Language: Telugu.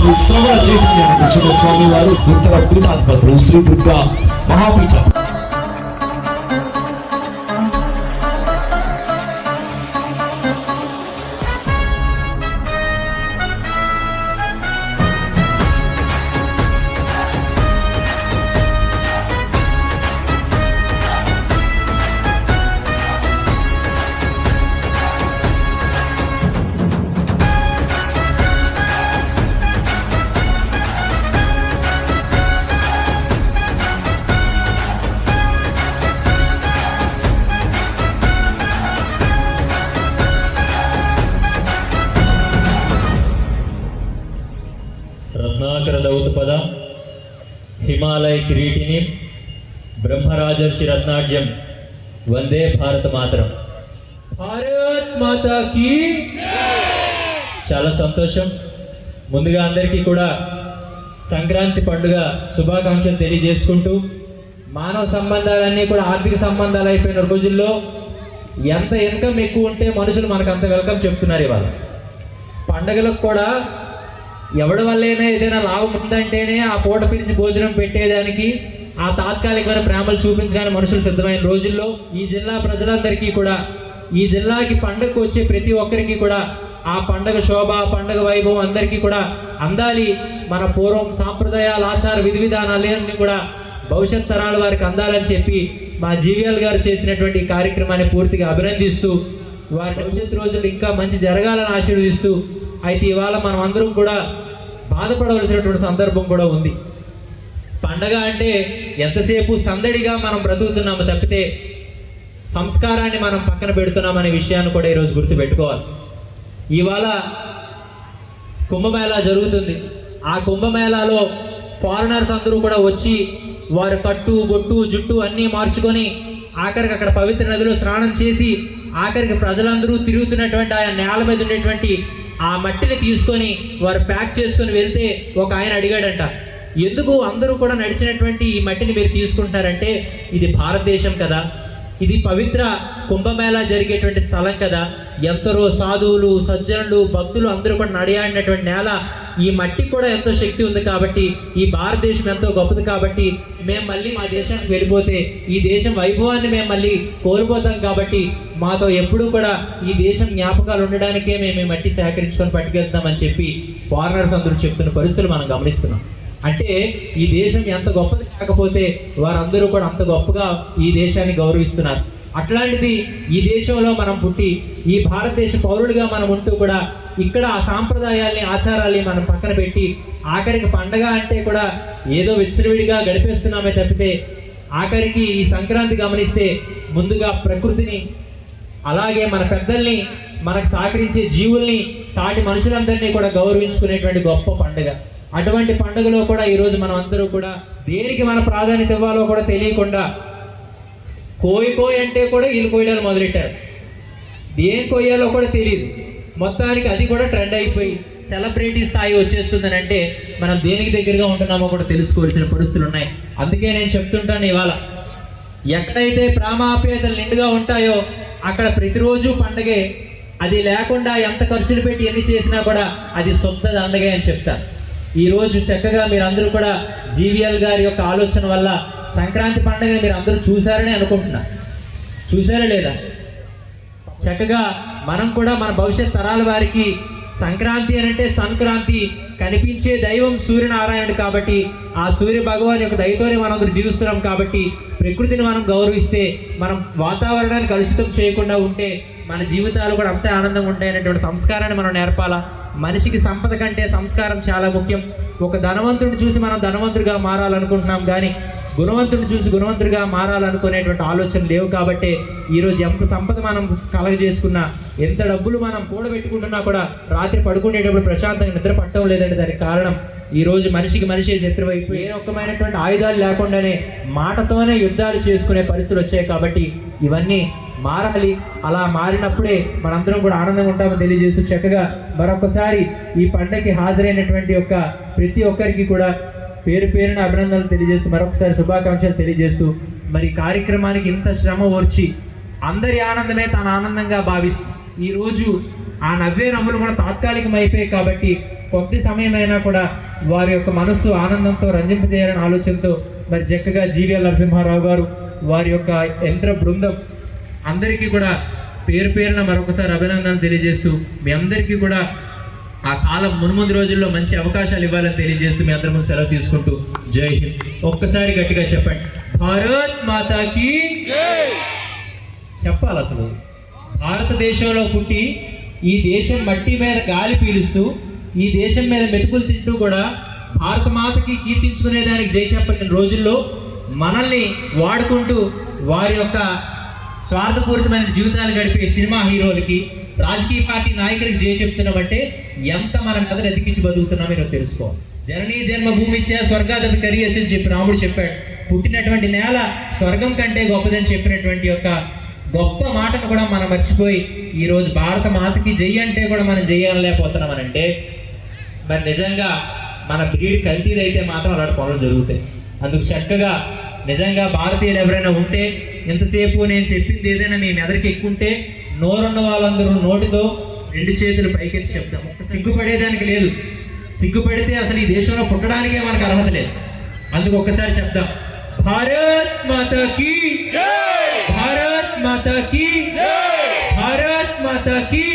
శ్రీ సవర చైతన్య స్వామి వారు ఉత్తర పీఠాధిపతులు శ్రీ దుర్గా మహాపీఠం రత్నాకర దౌతపద హిమాలయ కిరీటిని బ్రహ్మరాజర్షి రత్నాఢ్యం వందే భారత మాతరం. భారత్ మాతాకి చాలా సంతోషం. ముందుగా అందరికీ కూడా సంక్రాంతి పండుగ శుభాకాంక్షలు తెలియజేసుకుంటూ, మానవ సంబంధాలన్నీ కూడా ఆర్థిక సంబంధాలు అయిపోయిన రోజుల్లో ఎంత ఇన్కమ్ ఎక్కువ ఉంటే మనుషులు మనకు అంత వెల్కమ్ చెప్తున్నారు. ఇవాళ పండుగలకు కూడా ఎవడి వల్లైనా ఏదైనా లాభం ఉందంటేనే ఆ పూట పిలిచి భోజనం పెట్టేదానికి, ఆ తాత్కాలికమైన ప్రేమలు చూపించడానికి మనుషులు సిద్ధమైన రోజుల్లో ఈ జిల్లా ప్రజలందరికీ కూడా, ఈ జిల్లాకి పండుగకు వచ్చే ప్రతి ఒక్కరికి కూడా ఆ పండుగ శోభ, పండుగ వైభవం అందరికీ కూడా అందాలి. మన పూర్వం సాంప్రదాయాల ఆచార విధి విధానాలన్నీ కూడా భవిష్యత్ తరాల వారికి అందాలని చెప్పి మా జీవీఎల్ గారు చేసినటువంటి కార్యక్రమాన్ని పూర్తిగా అభినందిస్తూ, వారి భవిష్యత్తు రోజులు ఇంకా మంచి జరగాలని ఆశీర్వదిస్తూ, అయితే ఇవాళ మనం అందరం కూడా బాధపడవలసినటువంటి సందర్భం కూడా ఉంది. పండగ అంటే ఎంతసేపు సందడిగా మనం బ్రతుకుతున్నాము తప్పితే సంస్కారాన్ని మనం పక్కన పెడుతున్నామనే విషయాన్ని కూడా ఈరోజు గుర్తుపెట్టుకోవాలి. ఇవాళ కుంభమేళా జరుగుతుంది. ఆ కుంభమేళాలో ఫారినర్స్ అందరూ కూడా వచ్చి వారి కట్టు, బొట్టు, జుట్టు అన్నీ మార్చుకొని ఆఖరికి అక్కడ పవిత్ర నదిలో స్నానం చేసి ఆఖరికి ప్రజలందరూ తిరుగుతున్నటువంటి ఆ నేల మీద ఉండేటువంటి ఆ మట్టిని తీసుకొని వారు ప్యాక్ చేసుకొని వెళ్తే ఒక ఆయన అడిగాడంట, ఎందుకు అందరూ కూడా నడిచినటువంటి ఈ మట్టిని మీరు తీసుకుంటారంటే, ఇది భారతదేశం కదా, ఇది పవిత్ర కుంభమేళా జరిగేటువంటి స్థలం కదా, ఎందరో సాధువులు, సజ్జనులు, భక్తులు అందరూ కూడా నడియాడినటువంటి నేల, ఈ మట్టికి కూడా ఎంతో శక్తి ఉంది కాబట్టి, ఈ భారతదేశం ఎంతో గొప్పది కాబట్టి మేము మళ్ళీ మా దేశానికి వెళ్ళిపోతే ఈ దేశం వైభవాన్ని మేము మళ్ళీ కోల్పోతాం కాబట్టి మాతో ఎప్పుడూ కూడా ఈ దేశం జ్ఞాపకాలు ఉండడానికే మేము ఈ మట్టి సేకరించుకొని పట్టుకెళ్తామని చెప్పి ఫారినర్స్ అందరూ చెప్తున్న పరిస్థితులు మనం గమనిస్తున్నాం. అంటే ఈ దేశం ఎంత గొప్పది కాకపోతే వారందరూ కూడా అంత గొప్పగా ఈ దేశాన్ని గౌరవిస్తున్నారు. అట్లాంటిది ఈ దేశంలో మనం పుట్టి ఈ భారతదేశ పౌరుడిగా మనం ఉంటూ కూడా ఇక్కడ ఆ సాంప్రదాయాల్ని, ఆచారాల్ని మనం పక్కన పెట్టి ఆఖరికి పండగ అంటే కూడా ఏదో విచ్చలవిడిగా గడిపేస్తున్నామే తప్పితే ఆఖరికి ఈ సంక్రాంతి గమనిస్తే ముందుగా ప్రకృతిని, అలాగే మన పెద్దల్ని, మనకు సహకరించే జీవుల్ని, సాటి మనుషులందరినీ కూడా గౌరవించుకునేటువంటి గొప్ప పండుగ. అటువంటి పండుగలో కూడా ఈరోజు మనం అందరూ కూడా దేనికి మన ప్రాధాన్యత ఇవ్వాలో కూడా తెలియకుండా కోయి అంటే కూడా వీళ్ళు కోయడాలు మొదలెట్టారు. దేని కొయ్యాలో కూడా తెలియదు. మొత్తానికి అది కూడా ట్రెండ్ అయిపోయి సెలబ్రిటీ స్థాయి వచ్చేస్తుందని అంటే మనం దేనికి దగ్గరగా ఉంటున్నామో కూడా తెలుసుకోవాల్సిన పరిస్థితులు ఉన్నాయి. అందుకే నేను చెప్తుంటాను, ఇవాళ ఎక్కడైతే ప్రేమాప్యాయతలు నిండుగా ఉంటాయో అక్కడ ప్రతిరోజు పండగే. అది లేకుండా ఎంత ఖర్చులు పెట్టి ఎన్ని చేసినా కూడా అది సొంత దండగే అని చెప్తారు. ఈరోజు చక్కగా మీరందరూ కూడా జీవీఎల్ గారి యొక్క ఆలోచన వల్ల సంక్రాంతి పండుగని మీరు అందరూ చూశారని అనుకుంటున్నా. చూశారా లేదా? చక్కగా మనం కూడా మన భవిష్యత్ తరాల వారికి సంక్రాంతి అని అంటే సంక్రాంతి కనిపించే దైవం సూర్యనారాయణుడు కాబట్టి ఆ సూర్య భగవాన్ యొక్క దయతోనే మనం అందరూ జీవిస్తున్నాం కాబట్టి ప్రకృతిని మనం గౌరవిస్తే, మనం వాతావరణాన్ని కలుషితం చేయకుండా ఉంటే మన జీవితాలు కూడా అంతే ఆనందంగా ఉంటాయనేటువంటి సంస్కారాన్ని మనం నేర్పాలా. మనిషికి సంపద కంటే సంస్కారం చాలా ముఖ్యం. ఒక ధనవంతుడిని చూసి మనం ధనవంతుడిగా మారాలనుకుంటున్నాం కానీ గుణవంతుడిని చూసి గుణవంతుడిగా మారాలనుకునేటువంటి ఆలోచన లేవు. కాబట్టి ఈరోజు ఎంత సంపద మనం కలగజేసుకున్నా, ఎంత డబ్బులు మనం కూడబెట్టుకుంటున్నా కూడా రాత్రి పడుకునేటప్పుడు ప్రశాంతంగా నిద్ర పట్టడం లేదంటే దానికి కారణం ఈరోజు మనిషికి మనిషి శత్రువు అయిపోయి ఏ ఒక్కమైనటువంటి ఆయుధాలు లేకుండానే మాటతోనే యుద్ధాలు చేసుకునే పరిస్థితులు వచ్చాయి. కాబట్టి ఇవన్నీ మారాలి. అలా మారినప్పుడే మనందరం కూడా ఆనందంగా ఉంటామని తెలియజేస్తూ చక్కగా మరొకసారి ఈ పండగకి హాజరైనటువంటి యొక్క ప్రతి ఒక్కరికి కూడా పేరు పేరున అభినందనలు తెలియజేస్తూ మరొకసారి శుభాకాంక్షలు తెలియజేస్తూ, మరి కార్యక్రమానికి ఇంత శ్రమ ఓర్చి అందరి ఆనందమే తన ఆనందంగా భావిస్తూ ఈరోజు ఆ నవ్వే నవ్వులు కూడా తాత్కాలికం అయిపోయాయి కాబట్టి కొద్ది సమయమైనా కూడా వారి యొక్క మనస్సు ఆనందంతో రంజింపజేయాలనే ఆలోచనతో మరి చక్కగా జీవీఎల్ నరసింహారావు గారు వారి యొక్క యంత్ర బృందం అందరికీ కూడా పేరు పేరున మరొకసారి అభినందనలు తెలియజేస్తూ మీ అందరికీ కూడా ఆ కాలం మున్ముందు రోజుల్లో మంచి అవకాశాలు ఇవ్వాలని తెలియజేస్తూ మీ అందరి ముందు సెలవు తీసుకుంటూ జై హింద్. ఒక్కసారి గట్టిగా చెప్పండి, భారత్ మాతాకి చెప్పాలి. అసలు భారతదేశంలో పుట్టి ఈ దేశం మట్టి మీద గాలి పీలుస్తూ ఈ దేశం మీద మెతుకులు తింటూ కూడా భారత మాతకి కీర్తించుకునేదానికి జై చెప్పిన రోజుల్లో మనల్ని వాడుకుంటూ వారి యొక్క స్వార్థపూరితమైన జీవితాలు గడిపే సినిమా హీరోలకి, రాజకీయ పార్టీ నాయకులకి జై చెప్తున్నామంటే ఎంత మనం కథను ఎదిగించి బతుకుతున్నామో మీరు తెలుసుకోవాలి. జననీ జన్మభూమిచ్చే స్వర్గాదపి కరియస్ అని చెప్పి రాముడు చెప్పాడు. పుట్టినటువంటి నేల స్వర్గం కంటే గొప్పదని చెప్పినటువంటి యొక్క గొప్ప మాటను కూడా మనం మర్చిపోయి ఈరోజు భారత మాతకి జై అంటే కూడా మనం జయ్యాలలేకపోతున్నామనంటే మరి నిజంగా మన బ్రీడ్ కల్తీదైతే మాత్రం అలాంటి పనులు జరుగుతాయి. అందుకు చక్కగా నిజంగా భారతీయులు ఎవరైనా ఉంటే ఎంతసేపు నేను చెప్పింది ఏదైనా మీ మెదడుకి ఎక్కుంటే నోరున్న వాళ్ళందరూ నోటితో 2 చేతులు పైకెత్తి చెప్తాం. సిగ్గుపడేదానికి లేదు. సిగ్గుపడితే అసలు ఈ దేశంలో పుట్టడానికే మనకు అర్హత లేదు. అందుకు ఒక్కసారి చెప్దాం, భారత్ మాతాకి, భారత్ మాతాకి, భారత్ మాతాకి.